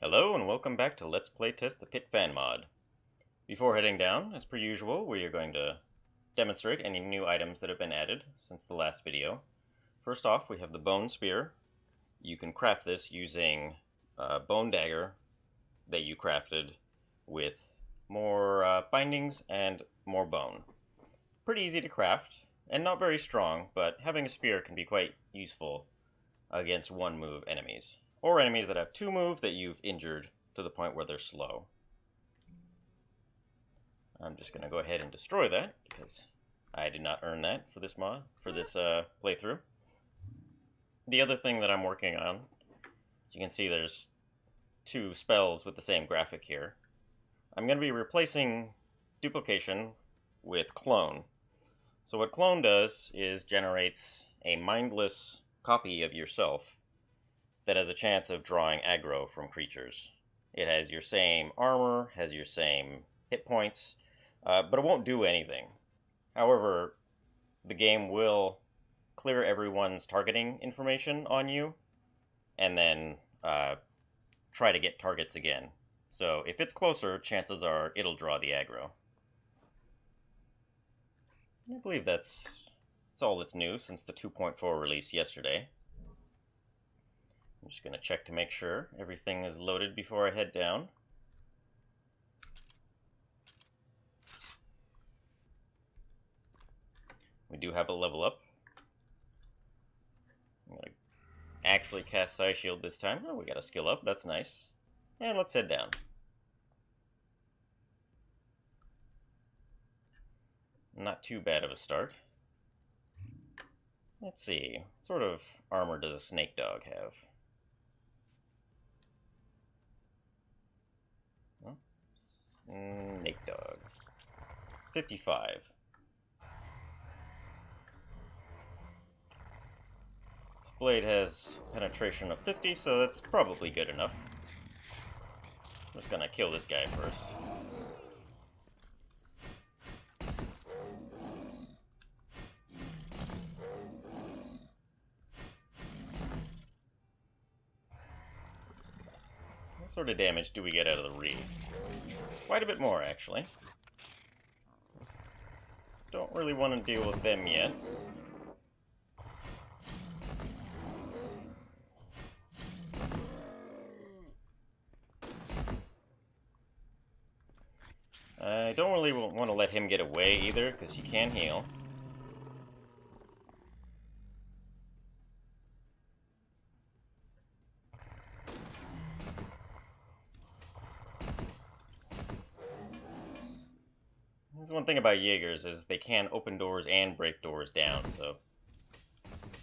Hello and welcome back to Let's Play Test the Pit fan mod. Before heading down, as per usual, we are going to demonstrate any new items that have been added since the last video. First off, we have the bone spear. You can craft this using a bone dagger that you crafted with more bindings and more bone. Pretty easy to craft, and not very strong, but having a spear can be quite useful against one move enemies. Or enemies that have two move that you've injured to the point where they're slow. I'm just going to go ahead and destroy that, because I did not earn that for this mod, for this playthrough. The other thing that I'm working on, as you can see there's two spells with the same graphic here. I'm going to be replacing duplication with clone. So what clone does is generates a mindless copy of yourself that has a chance of drawing aggro from creatures. It has your same armor, has your same hit points, but it won't do anything. However, the game will clear everyone's targeting information on you, and then try to get targets again. So if it's closer, chances are it'll draw the aggro. I believe that's all that's new since the 2.4 release yesterday. I'm just going to check to make sure everything is loaded before I head down. We do have a level up. I'm going to actually cast Psy Shield this time. Oh, we got a skill up. That's nice. And let's head down. Not too bad of a start. Let's see. What sort of armor does a snake dog have? Snake dog. 55. This blade has penetration of 50, so that's probably good enough. I'm just gonna kill this guy first. What sort of damage do we get out of the Re? Quite a bit more, actually. Don't really want to deal with them yet. I don't really want to let him get away either, because he can heal. There's one thing about Jaegers is they can open doors and break doors down, so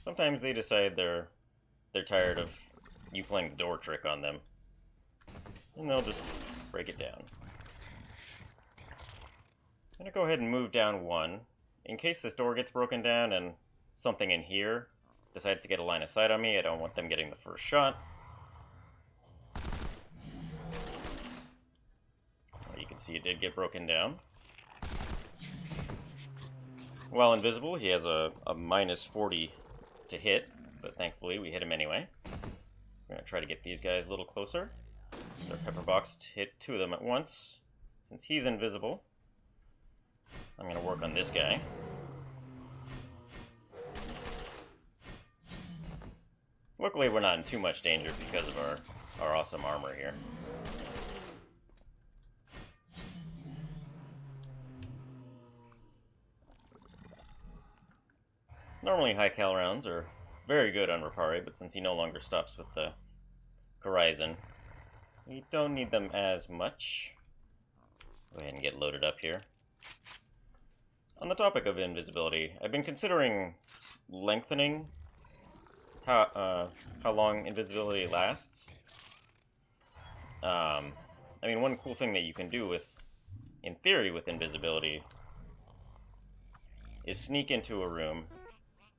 sometimes they decide they're tired of you playing the door trick on them, and they'll just break it down. I'm gonna go ahead and move down one. In case this door gets broken down and something in here decides to get a line of sight on me, I don't want them getting the first shot. You can see it did get broken down. While invisible, he has a minus 40 to hit, but thankfully we hit him anyway. We're going to try to get these guys a little closer. Use our pepper box to hit two of them at once. Since he's invisible, I'm going to work on this guy. Luckily we're not in too much danger because of our awesome armor here. Normally high cal rounds are very good on Rapari, but since he no longer stops with the Horizon, we don't need them as much. Go ahead and get loaded up here. On the topic of invisibility, I've been considering lengthening how long invisibility lasts. I mean, one cool thing that you can do in theory with invisibility is sneak into a room.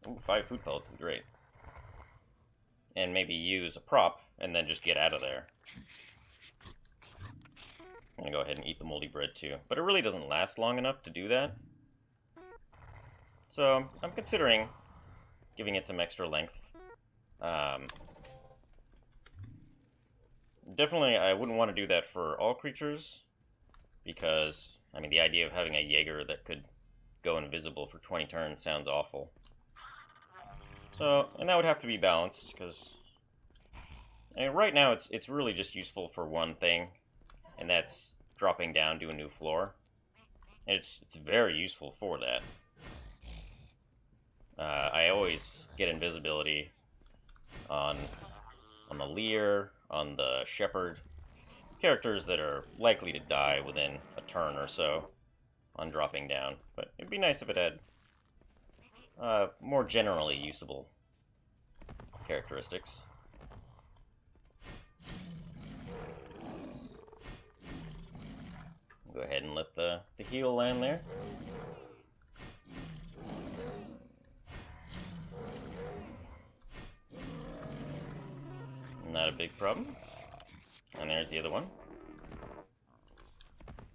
Ooh, 5 food pellets is great. And maybe use a prop, and then just get out of there. I'm gonna go ahead and eat the moldy bread too. But it really doesn't last long enough to do that. So, I'm considering giving it some extra length. Definitely, I wouldn't want to do that for all creatures, because, I mean, the idea of having a Jaeger that could go invisible for 20 turns sounds awful. So, and that would have to be balanced, because I mean, right now it's really just useful for one thing, and that's dropping down to a new floor. And it's very useful for that. I always get invisibility on the Leer, on the Shepherd, characters that are likely to die within a turn or so on dropping down. But it'd be nice if it had more generally usable characteristics. Go ahead and let the heal land there. Not a big problem. And there's the other one.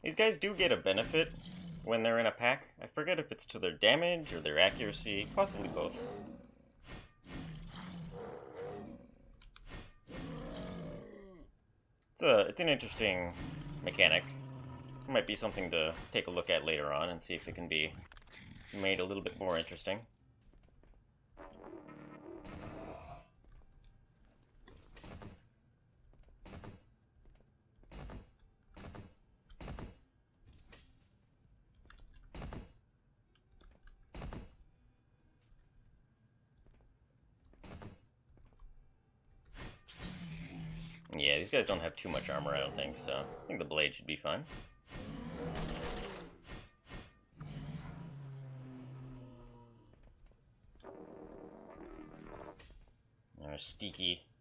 These guys do get a benefit when they're in a pack. I forget if it's to their damage or their accuracy, possibly both. It's an interesting mechanic. Might be something to take a look at later on and see if it can be made a little bit more interesting. Yeah, these guys don't have too much armor, I don't think, so I think the blade should be fine.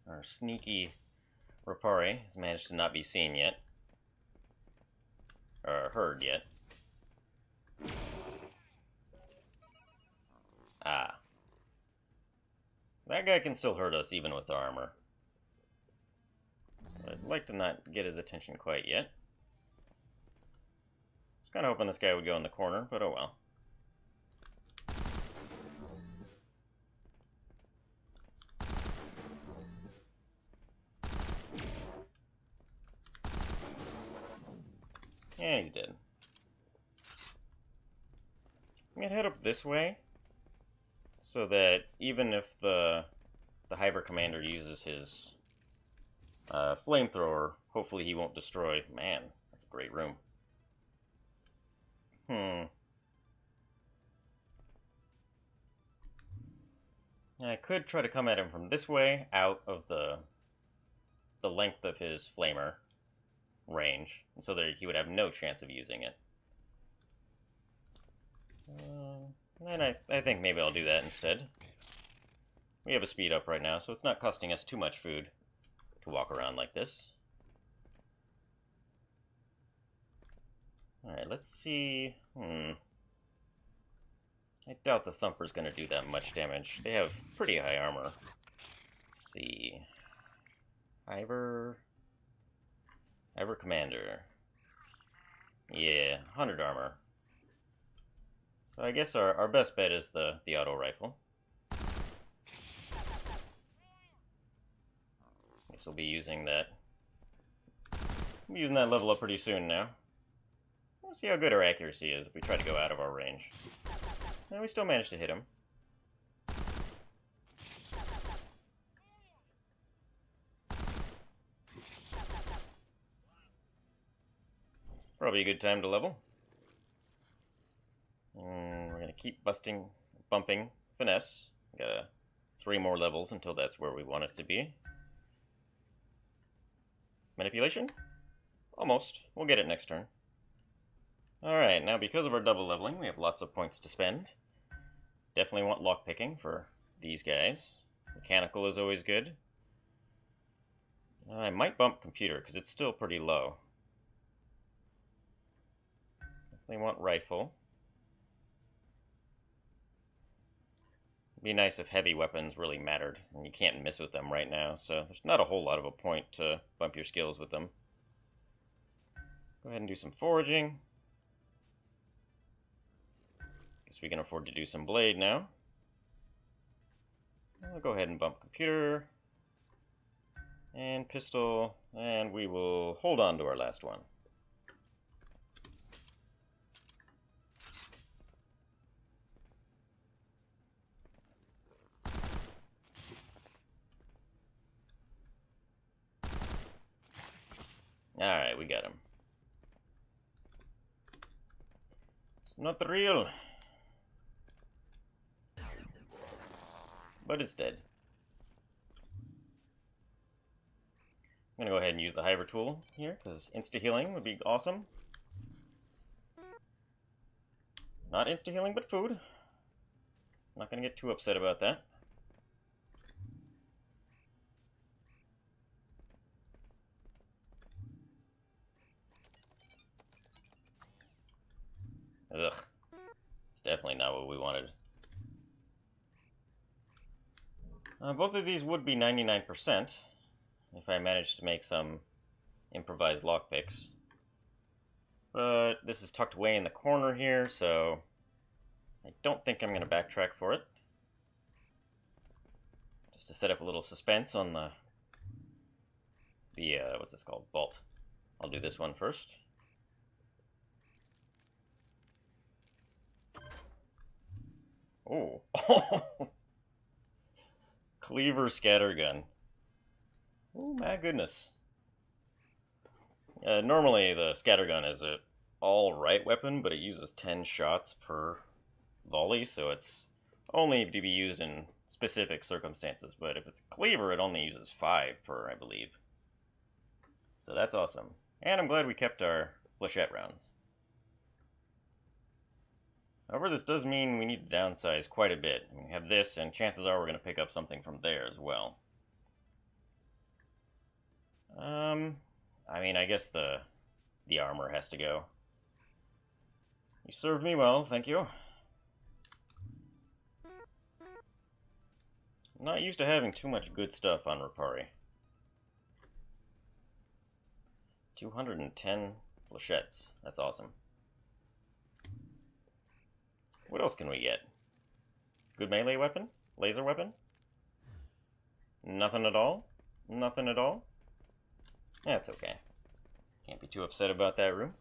Our sneaky Rapari has managed to not be seen yet. Or heard yet. Ah. That guy can still hurt us even with armor. But I'd like to not get his attention quite yet. I was kind of hoping this guy would go in the corner, but oh well. Yeah, he's dead. I'm gonna head up this way, so that even if the Hiver Commander uses his flamethrower, hopefully he won't destroy. Man, that's a great room. I could try to come at him from this way, out of the length of his flamer range, so that he would have no chance of using it. And I think maybe I'll do that instead. We have a speed up right now, so it's not costing us too much food to walk around like this. Alright, let's see. I doubt the Thumper's going to do that much damage. They have pretty high armor. Let's see. Hiver Commander. Yeah, 100 armor. So I guess our best bet is the auto rifle. Guess we'll be using that. We'll be using that level up pretty soon now. We'll see how good our accuracy is if we try to go out of our range. And we still managed to hit him. Probably a good time to level. And we're gonna keep bumping finesse. Got 3 more levels until that's where we want it to be. Manipulation? Almost. We'll get it next turn. Alright, now because of our double leveling, we have lots of points to spend. Definitely want lockpicking for these guys. Mechanical is always good. I might bump computer, because it's still pretty low. Definitely want rifle. It'd be nice if heavy weapons really mattered, and you can't miss with them right now, so there's not a whole lot of a point to bump your skills with them. Go ahead and do some foraging. Guess we can afford to do some blade now. I'll go ahead and bump computer. And pistol. And we will hold on to our last one. Alright, we got him. It's not real. But it's dead. I'm gonna go ahead and use the Hiver tool here, because insta-healing would be awesome. Not insta-healing, but food. Not gonna get too upset about that. Ugh. It's definitely not what we wanted. Both of these would be 99% if I managed to make some improvised lockpicks. But this is tucked way in the corner here, so I don't think I'm going to backtrack for it. Just to set up a little suspense on the what's this called? Vault. I'll do this one first. Oh. Cleaver scattergun. Oh my goodness. Normally the scattergun is an all-right weapon, but it uses 10 shots per volley, so it's only to be used in specific circumstances. But if it's cleaver, it only uses 5 per, I believe. So that's awesome. And I'm glad we kept our flechette rounds. However, this does mean we need to downsize quite a bit. We have this, and chances are we're going to pick up something from there as well. I mean, I guess the armor has to go. You served me well, thank you. I'm not used to having too much good stuff on Ripari. 210 flechettes. That's awesome. What else can we get? Good melee weapon? Laser weapon? Nothing at all? Nothing at all? That's okay. Can't be too upset about that room.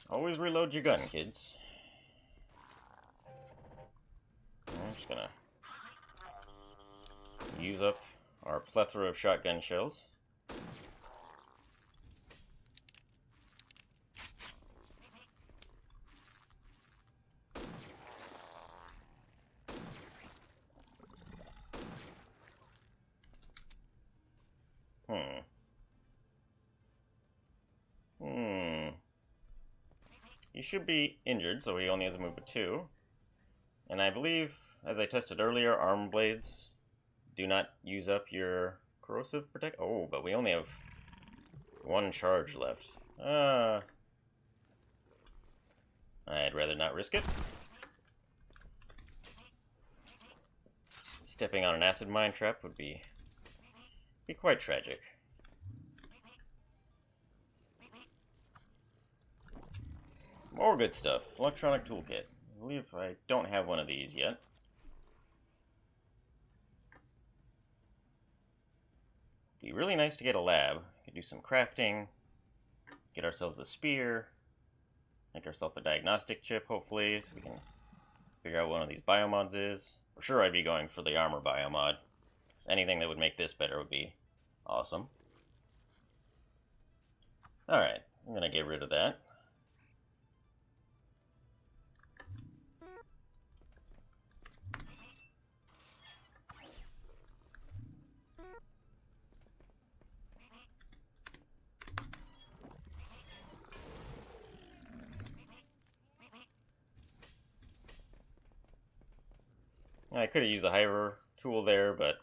Always reload your gun, kids. I'm just gonna use up our plethora of shotgun shells. He should be injured, so he only has a move of 2. And I believe, as I tested earlier, arm blades do not use up your corrosive protect. Oh, but we only have 1 charge left. I'd rather not risk it. Stepping on an acid mine trap would be quite tragic. More good stuff. Electronic toolkit. I believe I don't have one of these yet. Be really nice to get a lab. Could do some crafting, get ourselves a spear, make ourselves a diagnostic chip, hopefully, so we can figure out what one of these biomods is. For sure I'd be going for the armor biomod. Anything that would make this better would be awesome. Alright, I'm gonna get rid of that. I could have used the Hiver tool there, but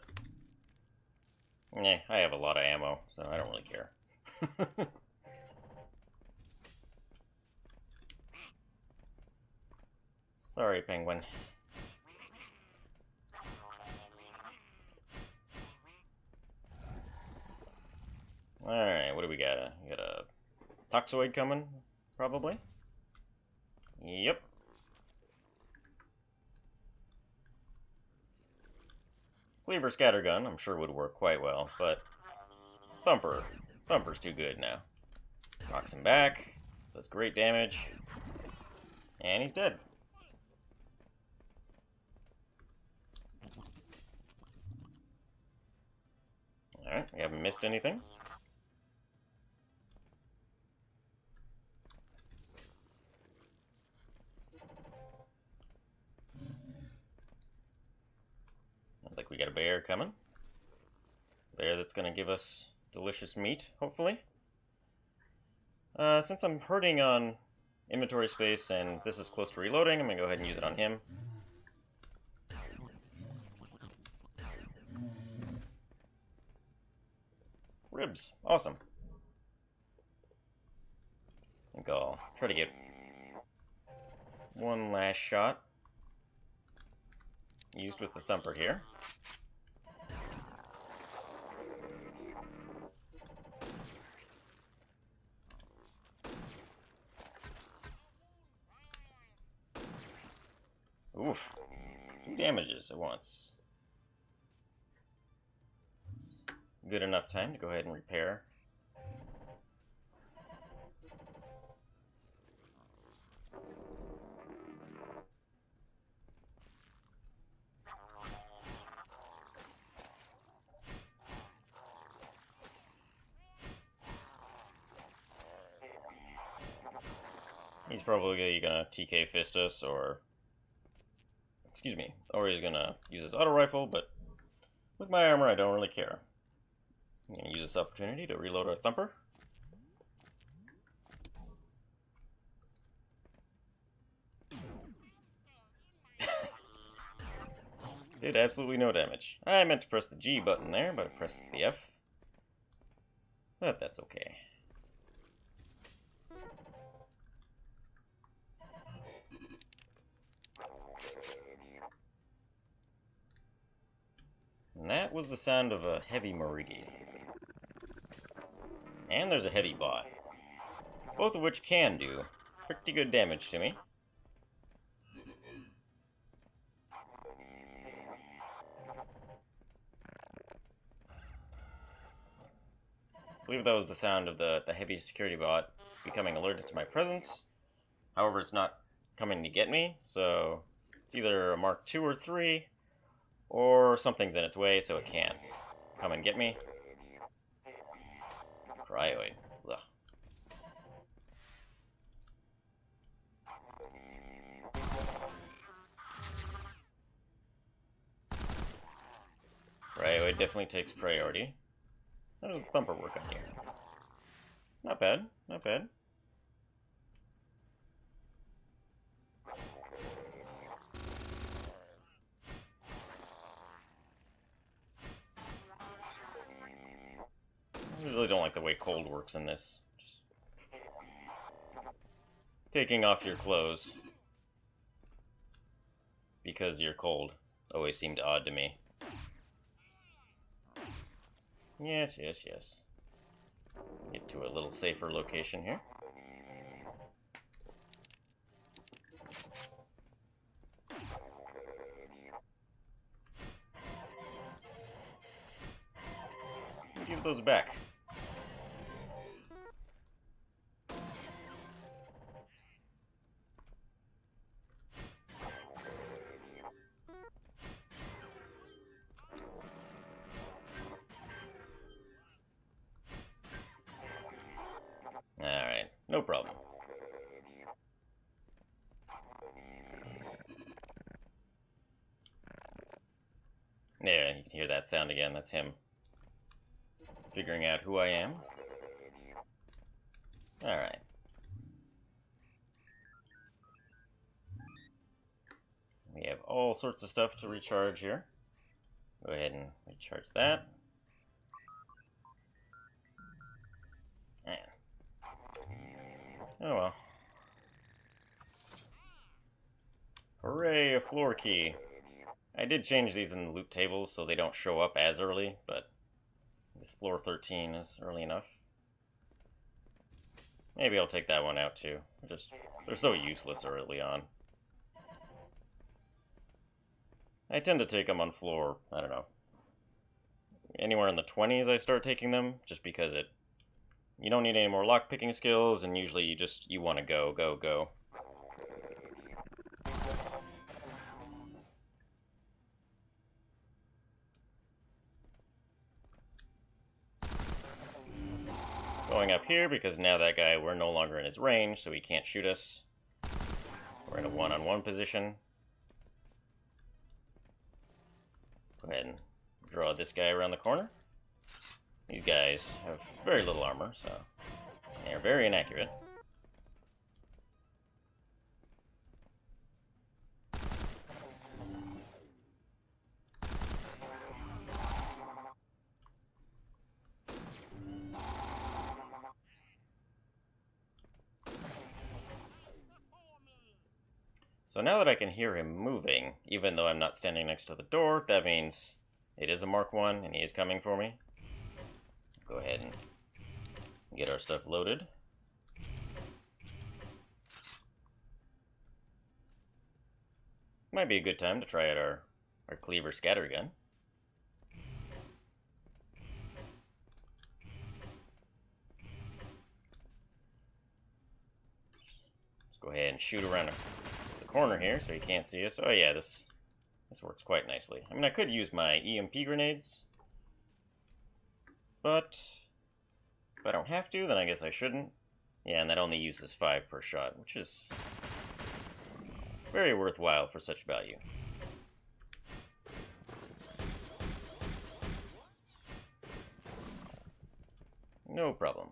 I have a lot of ammo, so I don't really care. Sorry, penguin. Alright, what do we got? We got a Toxoid coming, probably? Yep. Cleaver Scattergun, I'm sure would work quite well, but Thumper. Thumper's too good now. Knocks him back, does great damage, and he's dead. Alright, we haven't missed anything. Looks like we got a bear coming. Bear that's going to give us delicious meat, hopefully. Since I'm hurting on inventory space and this is close to reloading, I'm going to go ahead and use it on him. Ribs. Awesome. I think I'll try to get one last shot used with the Thumper here. Oof. 2 damages at once. Good enough time to go ahead and repair. He's probably gonna TK fist us, or excuse me, or he's gonna use his auto rifle, but with my armor I don't really care. I'm gonna use this opportunity to reload our Thumper. Did absolutely no damage. I meant to press the G button there, but it presses the F. But that's okay. And that was the sound of a heavy Marigi. And there's a heavy bot. Both of which can do pretty good damage to me. I believe that was the sound of the heavy security bot becoming alerted to my presence. However, it's not coming to get me, so it's either a Mark II or 3, or something's in its way, so it can't come and get me. Cryoid. Ugh. Cryoid definitely takes priority. How does the Thumper work on here? Not bad, not bad. I really don't like the way cold works in this. Just taking off your clothes because you're cold always seemed odd to me. Yes, yes, yes. Get to a little safer location here. Give those back. Alright, no problem. There, you can hear that sound again. That's him figuring out who I am. Alright. We have all sorts of stuff to recharge here. Go ahead and recharge that. Man. Oh well. Hooray, a floor key. I did change these in the loot tables so they don't show up as early, but this floor 13 is early enough. Maybe I'll take that one out too. They're so useless early on. I tend to take them on floor, I don't know, anywhere in the 20s I start taking them, just because you don't need any more lockpicking skills, and usually you want to go, go, go. Going up here because now that guy, we're no longer in his range, so he can't shoot us. We're in a one-on-one position. Go ahead and draw this guy around the corner. These guys have very little armor, so they're very inaccurate. So now that I can hear him moving, even though I'm not standing next to the door, that means it is a Mark 1 and he is coming for me. Go ahead and get our stuff loaded. Might be a good time to try out our cleaver scattergun. Let's go ahead and shoot around the corner here so he can't see us. Oh yeah, this works quite nicely. I mean, I could use my EMP grenades, but if I don't have to, then I guess I shouldn't. Yeah, and that only uses 5 per shot, which is very worthwhile for such value. No problem.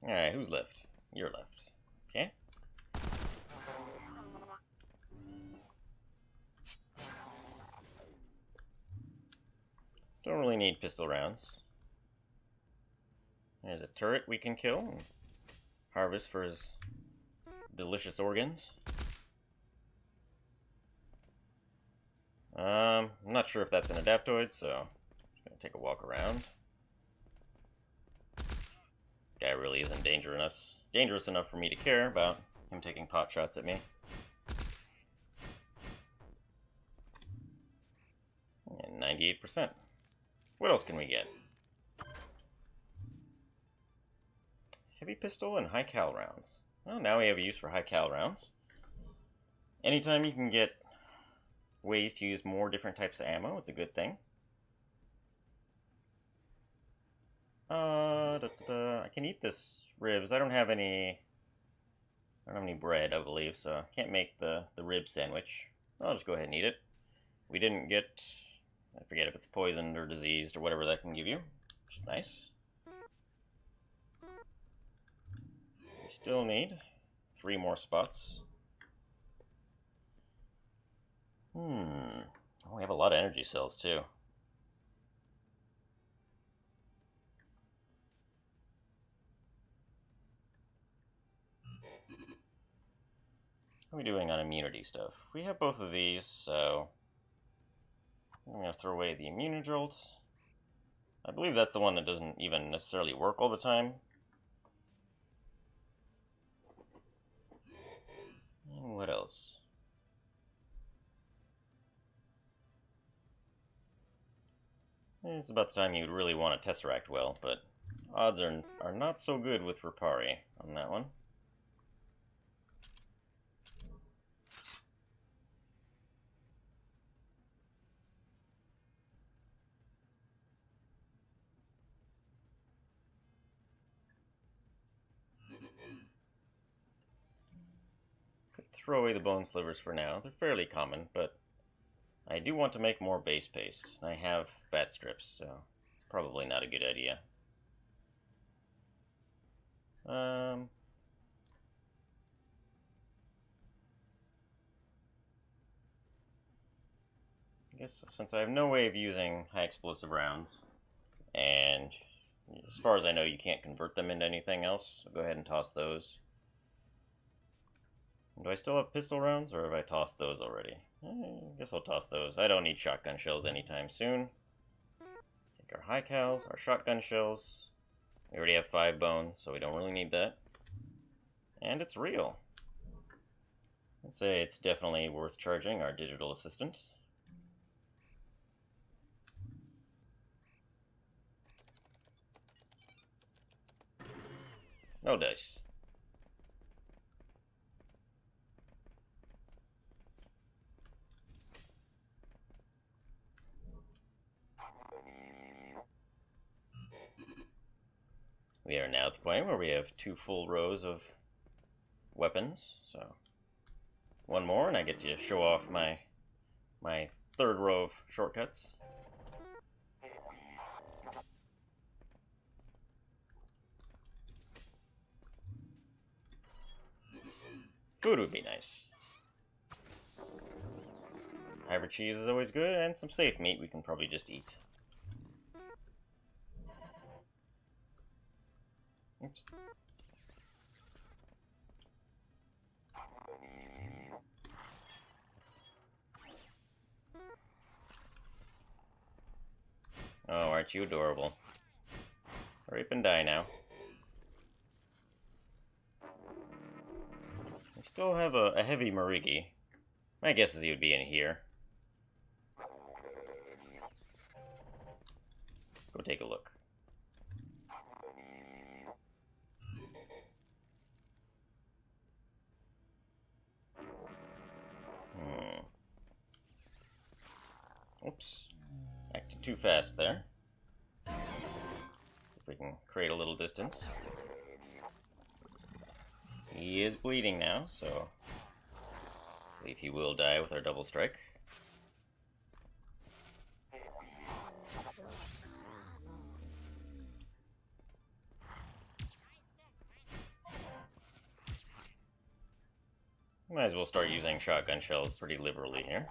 Alright, who's left? You're left. Okay. Don't really need pistol rounds. There's a turret we can kill and harvest for his delicious organs. I'm not sure if that's an adaptoid, so I'm just gonna take a walk around. This guy really isn't dangerous enough for me to care about him taking pot shots at me. And 98%. What else can we get? Heavy pistol and high cal rounds. Well, now we have a use for high cal rounds. Anytime you can get ways to use more different types of ammo, it's a good thing. I can eat this ribs. I don't have any bread, I believe, so I can't make the rib sandwich. I'll just go ahead and eat it. We didn't get, I forget if it's poisoned or diseased or whatever that can give you, which is nice. We still need 3 more spots. Oh, we have a lot of energy cells too. How are we doing on immunity stuff? We have both of these, so I'm going to throw away the Immunojolt. I believe that's the one that doesn't even necessarily work all the time. And what else? It's about the time you would really want to Tesseract well, but odds are not so good with Ripari on that one. Throw away the bone slivers for now. They're fairly common, but I do want to make more base paste. I have fat strips, so it's probably not a good idea. I guess since I have no way of using high explosive rounds, and as far as I know you can't convert them into anything else, I'll go ahead and toss those. Do I still have pistol rounds, or have I tossed those already? I guess I'll toss those. I don't need shotgun shells anytime soon. Take our high cals, our shotgun shells. We already have 5 bones, so we don't really need that. And it's real. I'd say it's definitely worth charging our digital assistant. No dice. We are now at the point where we have 2 full rows of weapons, so one more and I get to show off my 3rd row of shortcuts. Food would be nice. Hybrid cheese is always good, and some safe meat we can probably just eat. Oops. Oh, aren't you adorable? Hurry up and die now. We still have a heavy Marigi. My guess is he would be in here. Let's go take a look. Oops. Acted too fast there. See if we can create a little distance. He is bleeding now, so I believe he will die with our double strike. Might as well start using shotgun shells pretty liberally here.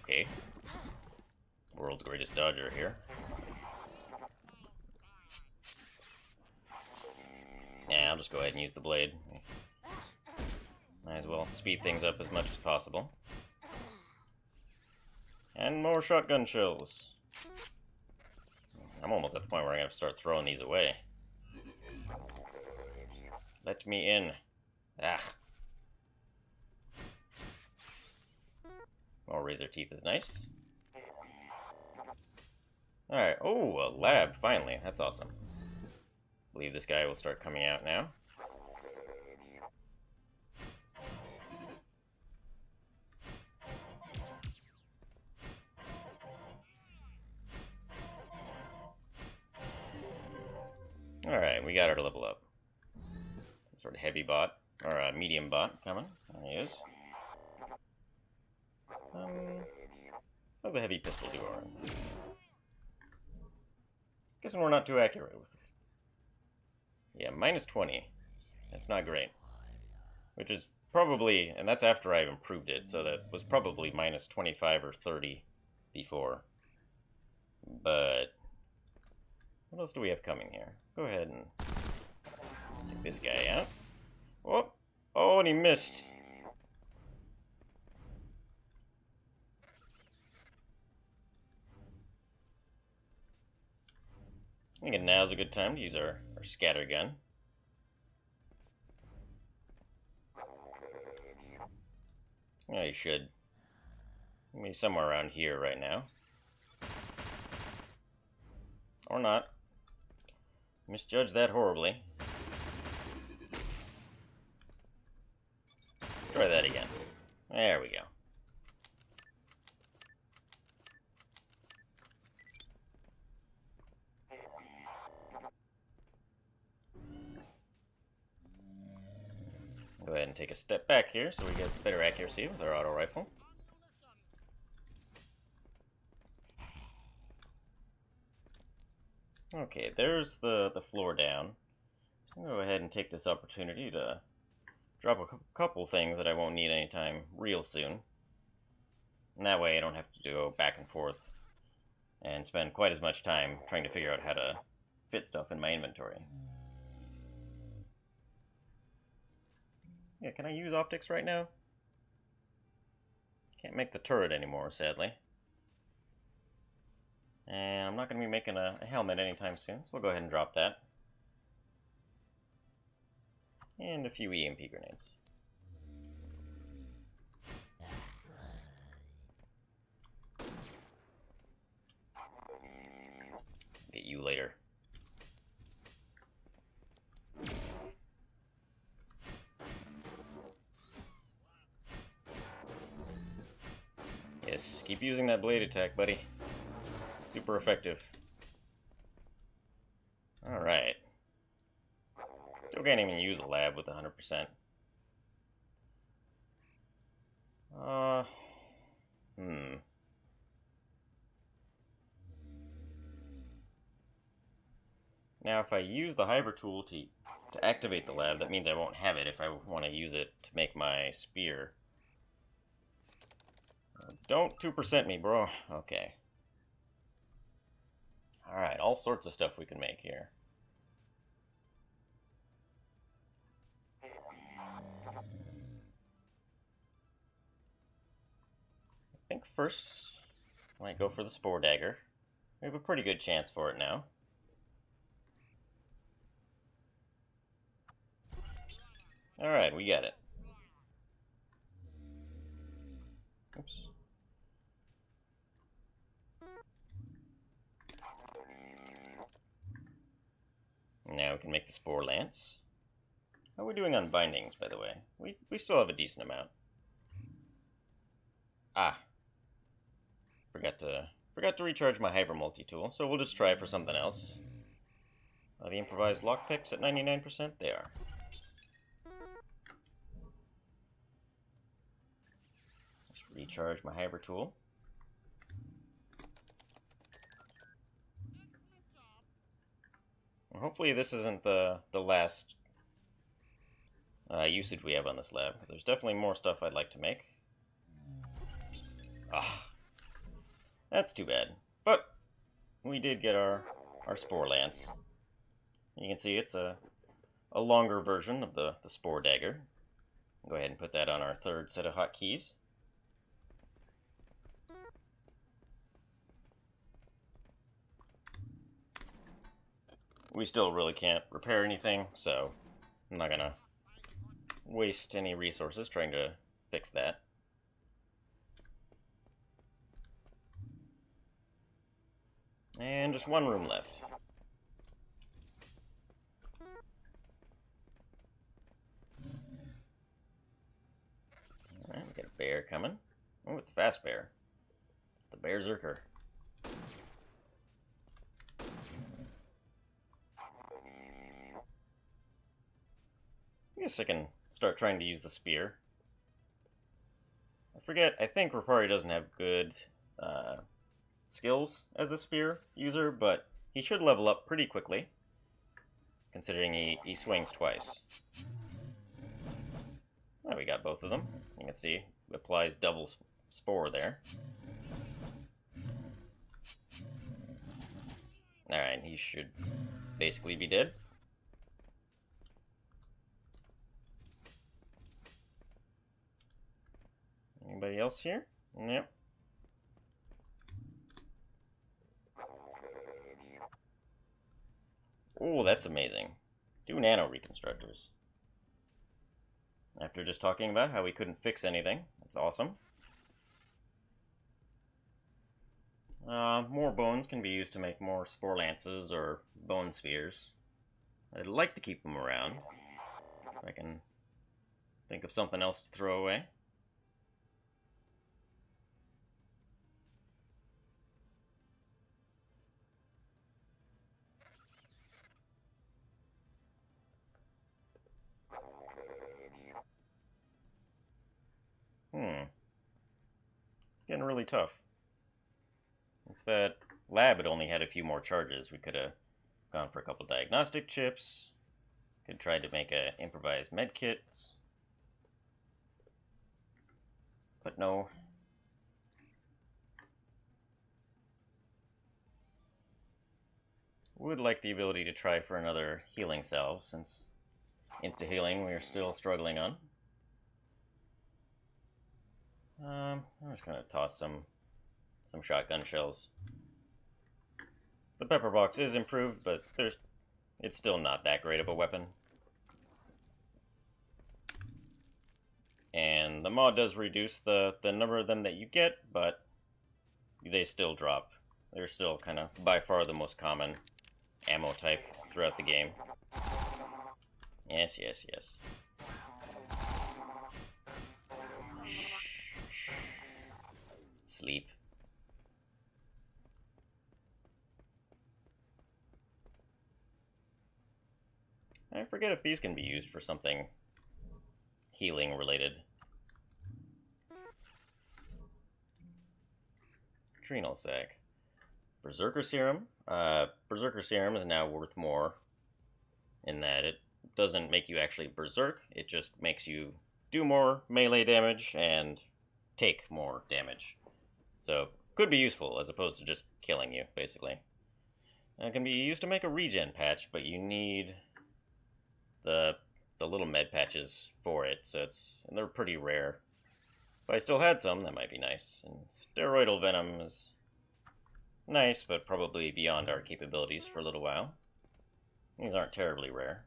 Okay. World's greatest dodger here. Yeah, I'll just go ahead and use the blade. Might as well speed things up as much as possible. And more shotgun shells. I'm almost at the point where I'm going to have to start throwing these away. Let me in. Ah. More razor teeth is nice. Alright, oh, a lab, finally. That's awesome. I believe this guy will start coming out now. Alright, we got her to level up. Some sort of heavy bot, or a medium bot coming. There he is. How's a heavy pistol do, Oren? Guessing we're not too accurate with it. Yeah, minus 20. That's not great. Which is probably, and that's after I've improved it, so that was probably minus 25 or 30 before. But what else do we have coming here? Go ahead and take this guy out. Oh, oh, and he missed. I think now's a good time to use our scatter gun. Yeah, you should. Maybe somewhere around here right now. Or not. Misjudged that horribly. Let's try that again. There we go. Go ahead and take a step back here so we get better accuracy with our auto rifle. Okay, there's the floor down. I'll go ahead and take this opportunity to drop a couple things that I won't need anytime real soon. And that way I don't have to go back and forth and spend quite as much time trying to figure out how to fit stuff in my inventory. Yeah, can I use optics right now? Can't make the turret anymore, sadly. And I'm not going to be making a helmet anytime soon, so we'll go ahead and drop that. And a few EMP grenades. Get you later. Yes, keep using that blade attack, buddy. Super effective. Alright. Still can't even use a lab with 100%. Now, if I use the Hyver tool to activate the lab, that means I won't have it if I want to use it to make my spear. Don't 2% me, bro. Okay. Alright, all sorts of stuff we can make here. I think first I might go for the Spore Dagger. We have a pretty good chance for it now. Alright, we got it. Oops. Now we can make the Spore Lance. How are we doing on bindings, by the way? We still have a decent amount. Ah. Forgot to recharge my Hyver multi-tool, so we'll just try for something else. Are the improvised lockpicks at 99%? They are. Just recharge my Hyver tool. And hopefully this isn't the last usage we have on this lab, because there's definitely more stuff I'd like to make. Ah, that's too bad. But we did get our Spore Lance. You can see it's a longer version of the Spore Dagger. Go ahead and put that on our third set of hotkeys. We still really can't repair anything, so I'm not gonna waste any resources trying to fix that. And just one room left. Alright, we got a bear coming. Oh, it's a fast bear. It's the Berserker. I guess I can start trying to use the spear. I forget, I think Rapari doesn't have good skills as a spear user, but he should level up pretty quickly, considering he swings twice. Oh, we got both of them. You can see, it applies double spore there. Alright, he should basically be dead. Anybody else here? Yep. Oh, that's amazing. 2 nano reconstructors. After just talking about how we couldn't fix anything, that's awesome. More bones can be used to make more Spore Lances or bone spears. I'd like to keep them around, if I can think of something else to throw away. It's getting really tough. If that lab had only had a few more charges, we could have gone for a couple diagnostic chips. Could try to make a improvised med kits. But no. Would like the ability to try for another healing salve, since insta-healing we are still struggling on. I'm just gonna toss some shotgun shells. The pepper box is improved, but it's still not that great of a weapon. and the mod does reduce the number of them that you get, but they still drop. They're still kind of by far the most common ammo type throughout the game. Yes, yes, yes. Sleep. I forget if these can be used for something healing related. Adrenal sac. Berserker serum. Berserker serum is now worth more in that it doesn't make you actually berserk, it just makes you do more melee damage and take more damage. So, could be useful as opposed to just killing you, basically. It can be used to make a regen patch, but you need the little med patches for it, so and they're pretty rare. If I still had some, that might be nice. And steroidal venom is nice, but probably beyond our capabilities for a little while. These aren't terribly rare.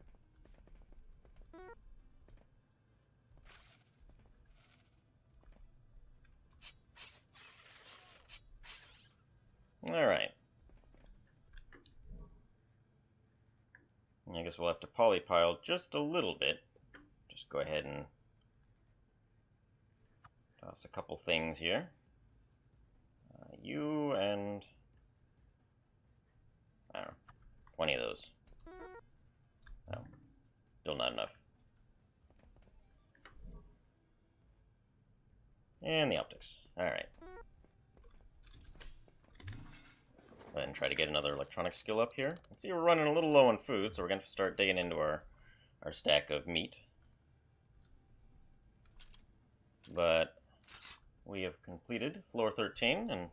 Alright. I guess we'll have to polypile just a little bit. Just go ahead and toss a couple things here. You and... I don't know, 20 of those. No, still not enough. And the optics. Alright. Go ahead and try to get another electronic skill up here. Let's see, we're running a little low on food, so we're going to start digging into our stack of meat. But we have completed floor 13 and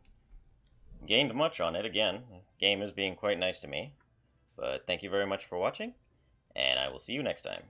gained much on it again. The game is being quite nice to me. But thank you very much for watching, and I will see you next time.